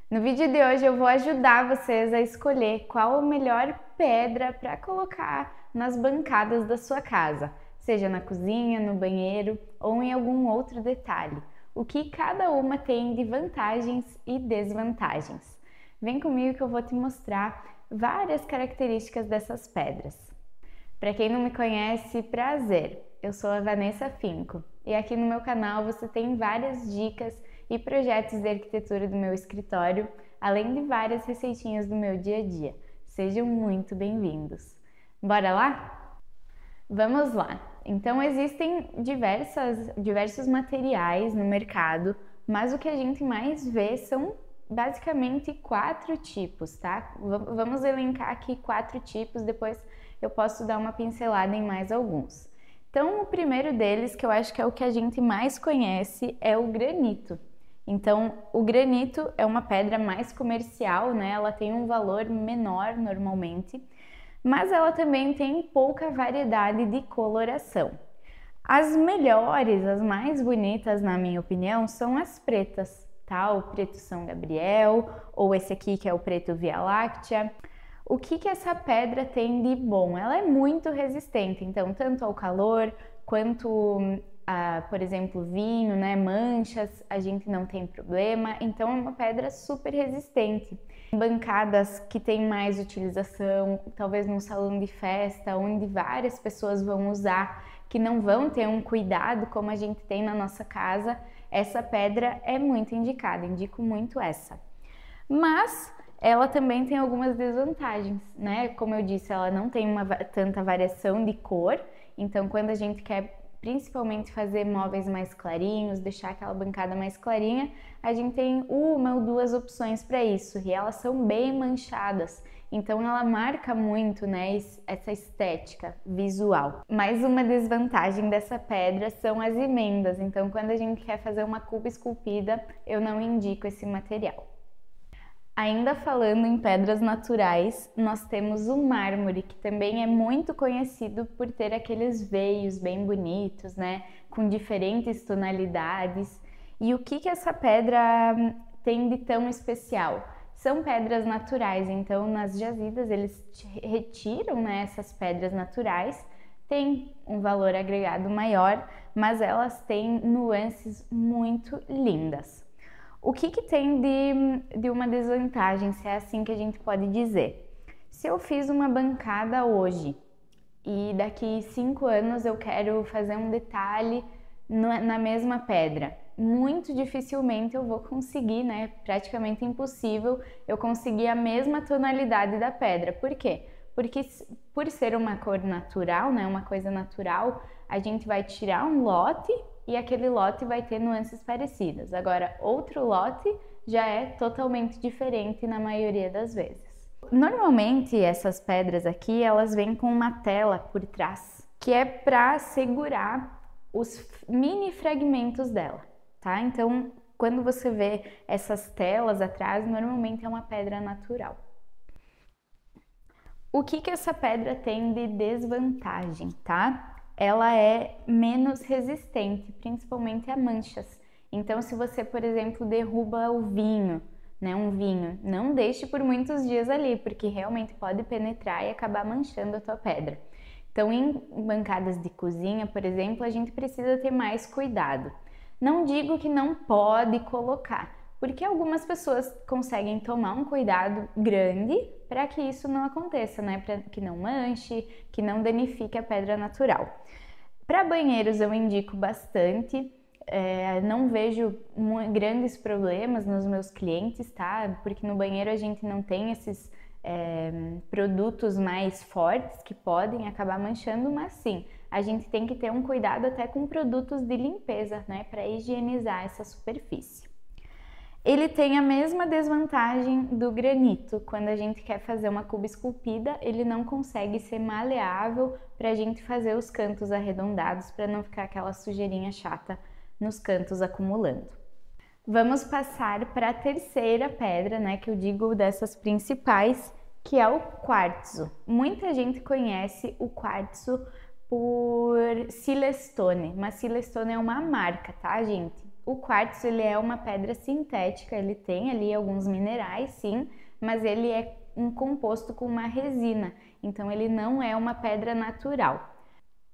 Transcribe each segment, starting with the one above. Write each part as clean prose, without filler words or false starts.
No vídeo de hoje eu vou ajudar vocês a escolher qual a melhor pedra para colocar nas bancadas da sua casa, seja na cozinha, no banheiro ou em algum outro detalhe. O que cada uma tem de vantagens e desvantagens. Vem comigo que eu vou te mostrar várias características dessas pedras. Para quem não me conhece, prazer! Eu sou a Vanessa Finco e aqui no meu canal você tem várias dicas e projetos de arquitetura do meu escritório, além de várias receitinhas do meu dia a dia. Sejam muito bem-vindos! Bora lá? Vamos lá! Então existem diversos materiais no mercado, mas o que a gente mais vê são basicamente 4 tipos, tá? Vamos elencar aqui 4 tipos, depois eu posso dar uma pincelada em mais alguns. Então, o primeiro deles, que eu acho que é o que a gente mais conhece, é o granito. Então, o granito é uma pedra mais comercial, né? Ela tem um valor menor normalmente, mas ela também tem pouca variedade de coloração. As melhores, as mais bonitas, na minha opinião, são as pretas, tá? O preto São Gabriel, ou esse aqui que é o preto Via Láctea. O que essa pedra tem de bom? Ela é muito resistente, então tanto ao calor quanto por exemplo, vinho, né, manchas, a gente não tem problema, então é uma pedra super resistente. Bancadas que tem mais utilização, talvez num salão de festa, onde várias pessoas vão usar, que não vão ter um cuidado como a gente tem na nossa casa, essa pedra é muito indicada, indico muito essa. Mas ela também tem algumas desvantagens, né? Como eu disse, ela não tem tanta variação de cor, então quando a gente quer principalmente fazer móveis mais clarinhos, deixar aquela bancada mais clarinha, a gente tem uma ou duas opções para isso, e elas são bem manchadas, então ela marca muito, né, essa estética visual. Mais uma desvantagem dessa pedra são as emendas, então quando a gente quer fazer uma cuba esculpida, eu não indico esse material. Ainda falando em pedras naturais, nós temos o mármore, que também é muito conhecido por ter aqueles veios bem bonitos, né? Com diferentes tonalidades. E o que essa pedra tem de tão especial? São pedras naturais, então nas jazidas eles retiram, né, essas pedras naturais, tem um valor agregado maior, mas elas têm nuances muito lindas. O que tem de uma desvantagem, se é assim que a gente pode dizer? Se eu fiz uma bancada hoje e daqui 5 anos eu quero fazer um detalhe na mesma pedra, muito dificilmente eu vou conseguir, né? Praticamente impossível eu conseguir a mesma tonalidade da pedra. Por quê? Porque por ser uma cor natural, né? Uma coisa natural, a gente vai tirar um lote e aquele lote vai ter nuances parecidas. Agora, outro lote já é totalmente diferente na maioria das vezes. Normalmente, essas pedras aqui, elas vêm com uma tela por trás, que é para segurar os mini fragmentos dela, tá? Então, quando você vê essas telas atrás, normalmente é uma pedra natural. O que essa pedra tem de desvantagem, tá? Ela é menos resistente, principalmente a manchas. Então, se você, por exemplo, derruba o vinho, né, um vinho, não deixe por muitos dias ali, porque realmente pode penetrar e acabar manchando a tua pedra. Então, em bancadas de cozinha, por exemplo, a gente precisa ter mais cuidado. Não digo que não pode colocar, porque algumas pessoas conseguem tomar um cuidado grande para que isso não aconteça, né? Para que não manche, que não danifique a pedra natural. Para banheiros eu indico bastante, não vejo grandes problemas nos meus clientes, tá? Porque no banheiro a gente não tem esses produtos mais fortes que podem acabar manchando, mas sim, a gente tem que ter um cuidado até com produtos de limpeza, né? Para higienizar essa superfície. Ele tem a mesma desvantagem do granito. Quando a gente quer fazer uma cuba esculpida, ele não consegue ser maleável para a gente fazer os cantos arredondados, para não ficar aquela sujeirinha chata nos cantos acumulando. Vamos passar para a terceira pedra, né, que eu digo dessas principais, que é o quartzo. Muita gente conhece o quartzo por Silestone, mas Silestone é uma marca, tá, gente? O quartzo, ele é uma pedra sintética, ele tem ali alguns minerais, sim, mas ele é um composto com uma resina, então ele não é uma pedra natural.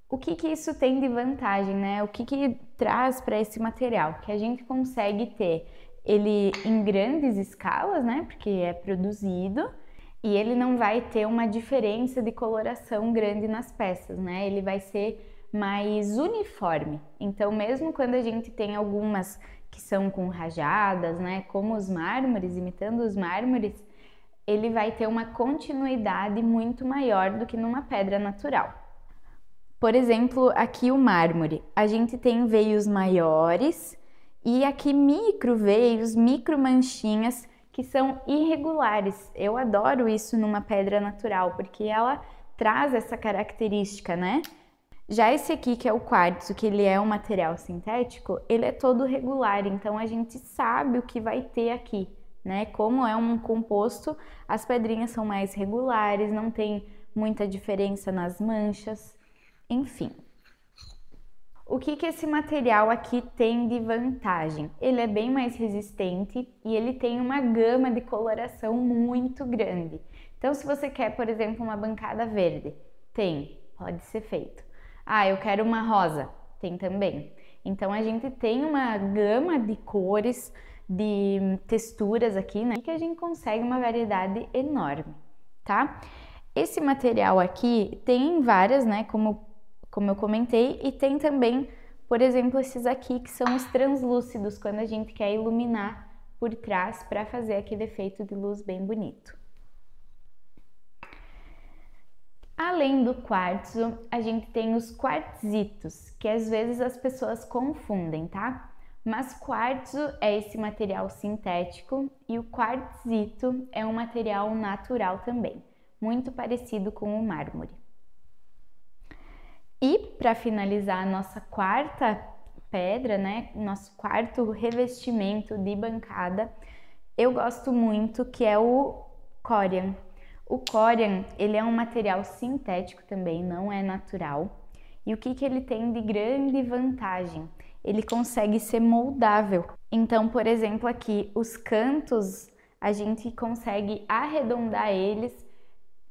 O que isso tem de vantagem, né? O que traz para esse material? Que a gente consegue ter ele em grandes escalas, né? Porque é produzido, e ele não vai ter uma diferença de coloração grande nas peças, né? Ele vai ser mais uniforme. Então, mesmo quando a gente tem algumas que são com rajadas, né, como os mármores, imitando os mármores, ele vai ter uma continuidade muito maior do que numa pedra natural. Por exemplo, aqui o mármore, a gente tem veios maiores e aqui micro veios, micro manchinhas que são irregulares. Eu adoro isso numa pedra natural, porque ela traz essa característica, né? Já esse aqui, que é o quartzo, que ele é um material sintético, ele é todo regular, então a gente sabe o que vai ter aqui, né? Como é um composto, as pedrinhas são mais regulares, não tem muita diferença nas manchas, enfim. O que esse material aqui tem de vantagem? Ele é bem mais resistente e ele tem uma gama de coloração muito grande. Então, se você quer, por exemplo, uma bancada verde, pode ser feito. Ah, eu quero uma rosa, tem também. Então a gente tem uma gama de cores, de texturas aqui, né? Que a gente consegue uma variedade enorme, tá? Esse material aqui tem várias, né? Como eu comentei, e tem também, por exemplo, esses aqui que são os translúcidos, quando a gente quer iluminar por trás para fazer aquele efeito de luz bem bonito. Além do quartzo, a gente tem os quartzitos, que às vezes as pessoas confundem, tá? Mas quartzo é esse material sintético e o quartzito é um material natural também, muito parecido com o mármore. E para finalizar a nossa quarta pedra, né, nosso quarto revestimento de bancada, eu gosto muito, que é o corian. O corian, ele é um material sintético também, não é natural. E o que ele tem de grande vantagem? Ele consegue ser moldável. Então, por exemplo, aqui, os cantos, a gente consegue arredondar eles,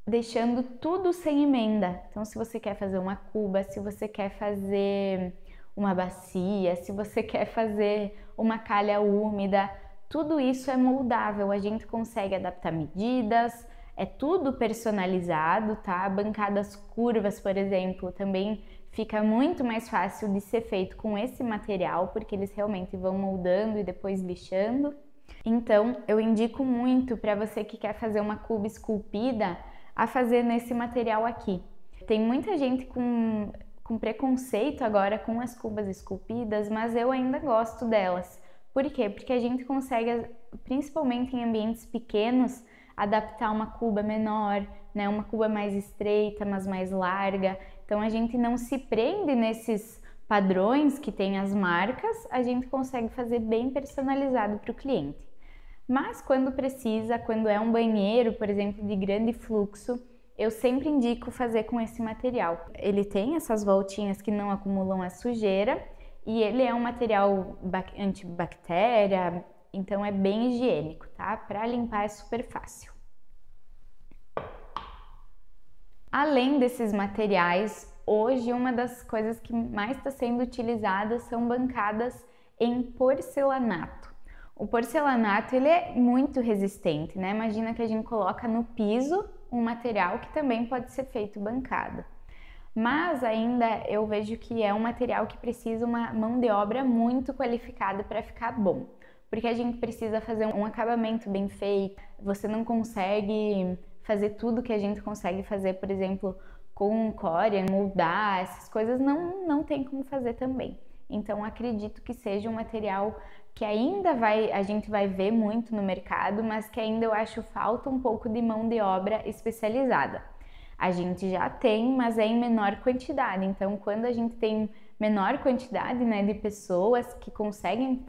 deixando tudo sem emenda. Então, se você quer fazer uma cuba, se você quer fazer uma bacia, se você quer fazer uma calha úmida, tudo isso é moldável. A gente consegue adaptar medidas, é tudo personalizado, tá? Bancadas curvas, por exemplo, também fica muito mais fácil de ser feito com esse material, porque eles realmente vão moldando e depois lixando. Então, eu indico muito para você que quer fazer uma cuba esculpida, a fazer nesse material aqui. Tem muita gente com preconceito agora com as cubas esculpidas, mas eu ainda gosto delas. Por quê? Porque a gente consegue, principalmente em ambientes pequenos, adaptar uma cuba menor, né? Uma cuba mais estreita, mas mais larga. Então a gente não se prende nesses padrões que tem as marcas, a gente consegue fazer bem personalizado para o cliente. Mas quando precisa, quando é um banheiro, por exemplo, de grande fluxo, eu sempre indico fazer com esse material. Ele tem essas voltinhas que não acumulam a sujeira e ele é um material antibactéria, então é bem higiênico, tá? Para limpar é super fácil. Além desses materiais, hoje uma das coisas que mais está sendo utilizada são bancadas em porcelanato. O porcelanato, ele é muito resistente, né? Imagina que a gente coloca no piso um material que também pode ser feito bancada. Mas ainda eu vejo que é um material que precisa uma mão de obra muito qualificada para ficar bom. Porque a gente precisa fazer um acabamento bem feito, você não consegue fazer tudo que a gente consegue fazer, por exemplo, com corian, moldar, essas coisas não tem como fazer também. Então acredito que seja um material que ainda a gente vai ver muito no mercado, mas que ainda eu acho falta um pouco de mão de obra especializada. A gente já tem, mas é em menor quantidade. Então, quando a gente tem menor quantidade, né, de pessoas que conseguem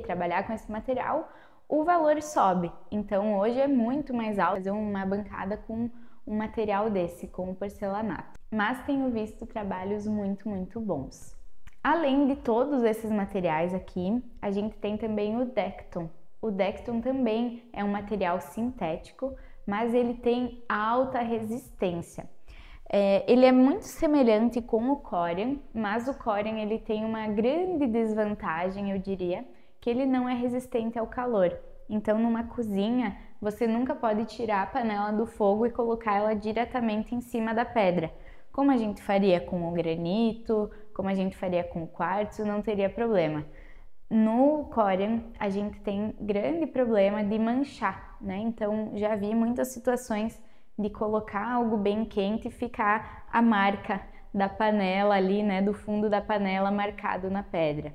trabalhar com esse material, o valor sobe. Então, hoje é muito mais alto fazer uma bancada com um material desse, com porcelanato. Mas tenho visto trabalhos muito, muito bons. Além de todos esses materiais aqui, a gente tem também o Decton. O Decton também é um material sintético, mas ele tem alta resistência. Ele é muito semelhante com o Corian, mas o Corian ele tem uma grande desvantagem, eu diria, que ele não é resistente ao calor. Então, numa cozinha, você nunca pode tirar a panela do fogo e colocar ela diretamente em cima da pedra. Como a gente faria com o granito, como a gente faria com o quartzo, não teria problema. No Corian, a gente tem grande problema de manchar, né? Então, já vi muitas situações de colocar algo bem quente e ficar a marca da panela ali, né? Do fundo da panela marcado na pedra.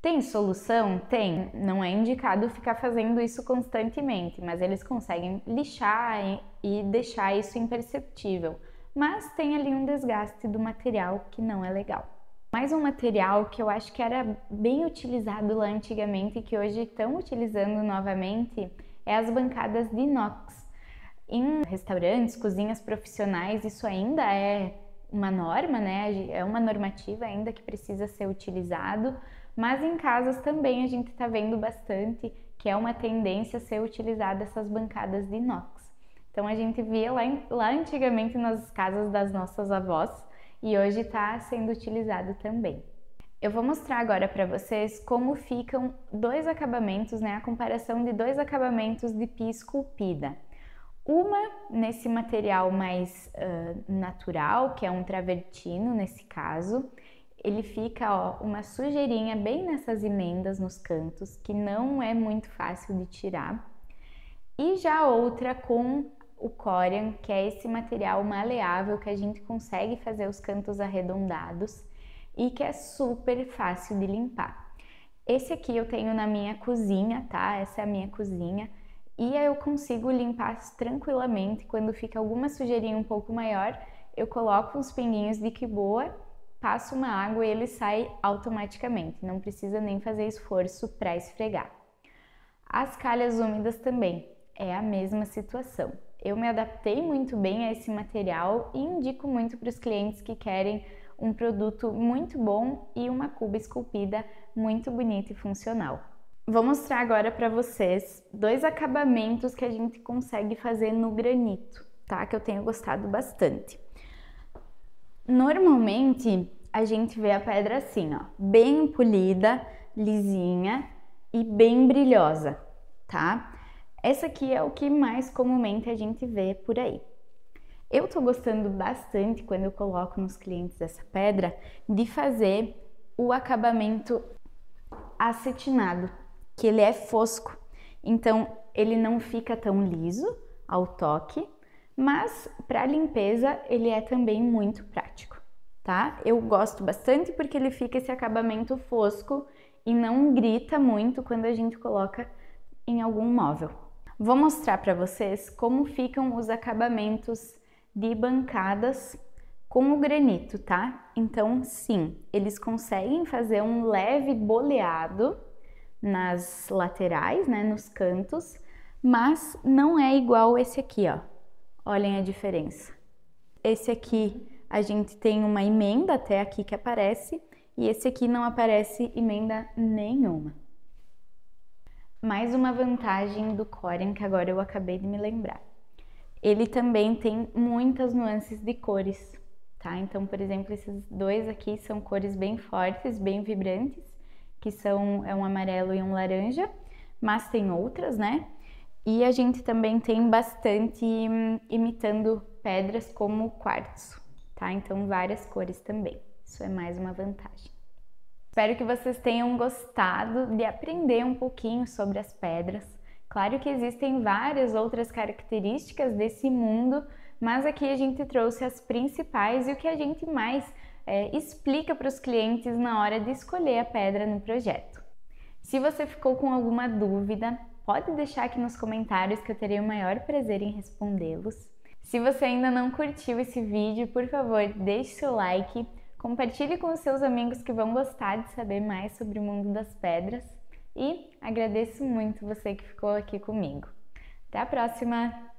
Tem solução? Tem. Não é indicado ficar fazendo isso constantemente, mas eles conseguem lixar e deixar isso imperceptível. Mas tem ali um desgaste do material que não é legal. Mais um material que eu acho que era bem utilizado lá antigamente e que hoje estão utilizando novamente é as bancadas de inox. Em restaurantes, cozinhas profissionais, isso ainda é uma norma, né? É uma normativa ainda que precisa ser utilizado, mas em casas também a gente está vendo bastante que é uma tendência a ser utilizada essas bancadas de inox. Então a gente via lá antigamente nas casas das nossas avós e hoje está sendo utilizado também. Eu vou mostrar agora para vocês como ficam dois acabamentos, né? A comparação de dois acabamentos de pia esculpida. Uma nesse material mais natural, que é um travertino nesse caso. Ele fica, ó, uma sujeirinha bem nessas emendas nos cantos, que não é muito fácil de tirar. E já outra com o Corian, que é esse material maleável que a gente consegue fazer os cantos arredondados e que é super fácil de limpar. Esse aqui eu tenho na minha cozinha, tá? Essa é a minha cozinha. E aí eu consigo limpar tranquilamente. Quando fica alguma sujeirinha um pouco maior, eu coloco uns pinguinhos de Quiboa, passo uma água e ele sai automaticamente. Não precisa nem fazer esforço para esfregar. As calhas úmidas também é a mesma situação. Eu me adaptei muito bem a esse material e indico muito para os clientes que querem um produto muito bom e uma cuba esculpida muito bonita e funcional. Vou mostrar agora para vocês dois acabamentos que a gente consegue fazer no granito, tá? Que eu tenho gostado bastante. Normalmente a gente vê a pedra assim, ó, bem polida, lisinha e bem brilhosa, tá? Essa aqui é o que mais comumente a gente vê por aí. Eu tô gostando bastante quando eu coloco nos clientes essa pedra de fazer o acabamento acetinado, que ele é fosco, então ele não fica tão liso ao toque, mas para limpeza ele é também muito prático, tá? Eu gosto bastante porque ele fica esse acabamento fosco e não grita muito quando a gente coloca em algum móvel. Vou mostrar para vocês como ficam os acabamentos de bancadas com o granito, tá? Então, sim, eles conseguem fazer um leve boleado nas laterais, né, nos cantos, mas não é igual esse aqui, ó. Olhem a diferença. Esse aqui a gente tem uma emenda até aqui que aparece e esse aqui não aparece emenda nenhuma. Mais uma vantagem do Corian que agora eu acabei de me lembrar. Ele também tem muitas nuances de cores, tá? Então, por exemplo, esses dois aqui são cores bem fortes, bem vibrantes, que são um amarelo e um laranja, mas tem outras, né? E a gente também tem bastante imitando pedras como quartzo, tá? Então, várias cores também. Isso é mais uma vantagem. Espero que vocês tenham gostado de aprender um pouquinho sobre as pedras. Claro que existem várias outras características desse mundo, mas aqui a gente trouxe as principais e o que a gente mais explica para os clientes na hora de escolher a pedra no projeto. Se você ficou com alguma dúvida, pode deixar aqui nos comentários que eu terei o maior prazer em respondê-los. Se você ainda não curtiu esse vídeo, por favor, deixe seu like, compartilhe com os seus amigos que vão gostar de saber mais sobre o mundo das pedras e agradeço muito você que ficou aqui comigo. Até a próxima!